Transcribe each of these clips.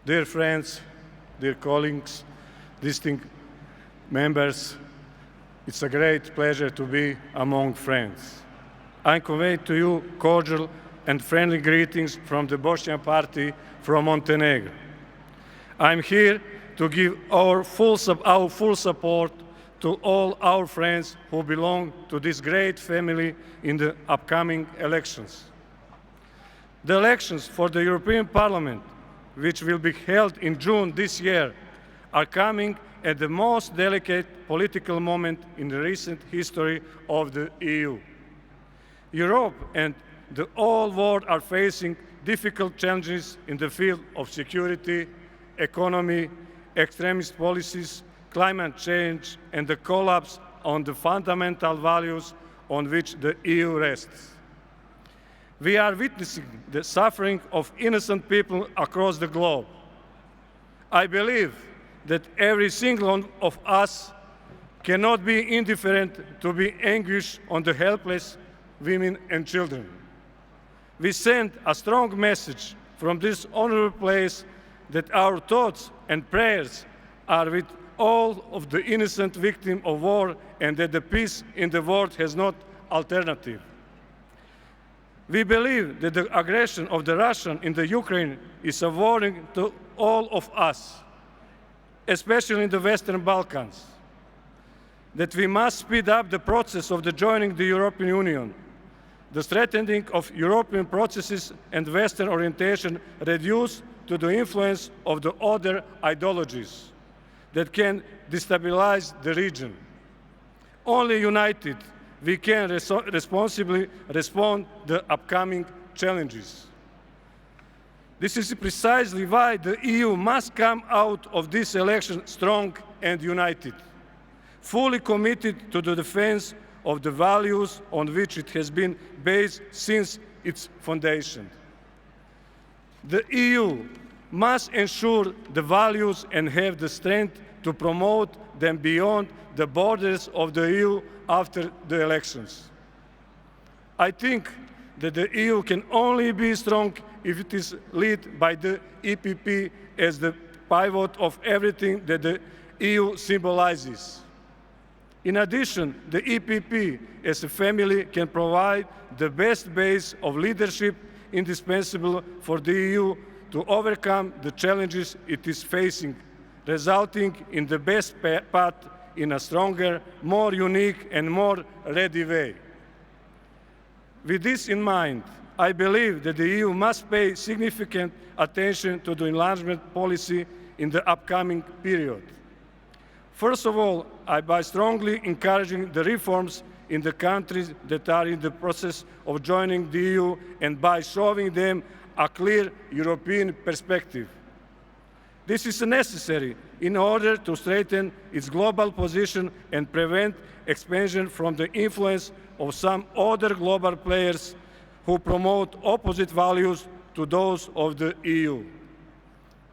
Dear friends, dear colleagues, distinguished members, it's a great pleasure to be among friends. I convey to you cordial and friendly greetings from the Bosnian Party from Montenegro. I'm here to give our full support to all our friends who belong to this great family in the upcoming elections. The elections for the European Parliament, which will be held in June this year, are coming at the most delicate political moment in the recent history of the EU. Europe and the whole world are facing difficult challenges in the field of security, economy, extremist policies, climate change, and the collapse on the fundamental values on which the EU rests. We are witnessing the suffering of innocent people across the globe. I believe that every single one of us cannot be indifferent to be anguish on the helpless women and children. We send a strong message from this honorable place that our thoughts and prayers are with all of the innocent victims of war and that the peace in the world has no alternative. We believe that the aggression of the Russians in the Ukraine is a warning to all of us, especially in the Western Balkans, that we must speed up the process of joining the European Union. The strengthening of European processes and Western orientation reduce to the influence of the other ideologies that can destabilize the region. Only united we can responsibly respond to the upcoming challenges. This is precisely why the EU must come out of this election strong and united, fully committed to the defense of the values on which it has been based since its foundation. The EU must ensure the values and have the strength to promote them beyond the borders of the EU after the elections. I think that the EU can only be strong if it is led by the EPP as the pivot of everything that the EU symbolizes. In addition, the EPP as a family can provide the best base of leadership indispensable for the EU to overcome the challenges it is facing, resulting in the best path in a stronger, more unique and more ready way. With this in mind, I believe that the EU must pay significant attention to the enlargement policy in the upcoming period. First of all, by strongly encouraging the reforms in the countries that are in the process of joining the EU and by showing them a clear European perspective. This is necessary in order to strengthen its global position and prevent expansion from the influence of some other global players who promote opposite values to those of the EU.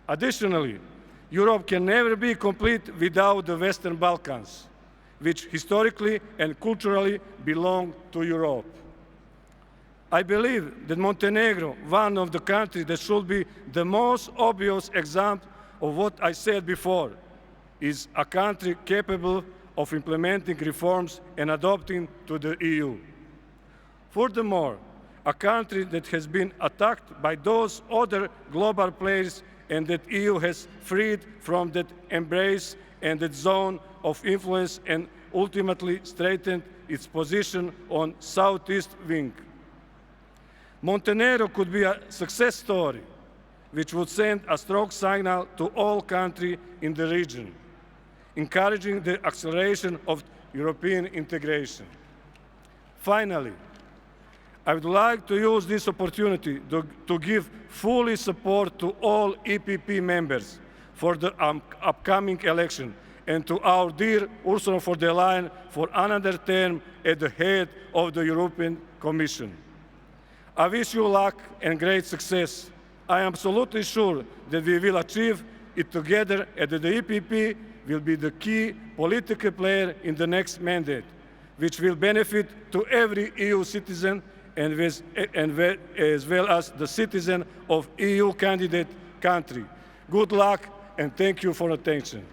Additionally, Europe can never be complete without the Western Balkans, which historically and culturally belong to Europe. I believe that Montenegro, one of the countries that should be the most obvious example of what I said before, is a country capable of implementing reforms and adopting to the EU. Furthermore, a country that has been attacked by those other global players and that EU has freed from that embrace and that zone of influence and ultimately strengthened its position on southeast wing. Montenegro could be a success story, which would send a strong signal to all countries in the region, encouraging the acceleration of European integration. Finally, I would like to use this opportunity to give full support to all EPP members for the upcoming election and to our dear Ursula von der Leyen for another term at the head of the European Commission. I wish you luck and great success. I am absolutely sure that we will achieve it together and that the EPP will be the key political player in the next mandate, which will benefit to every EU citizen and as well as the citizen of EU candidate country. good luck, and thank you for attention.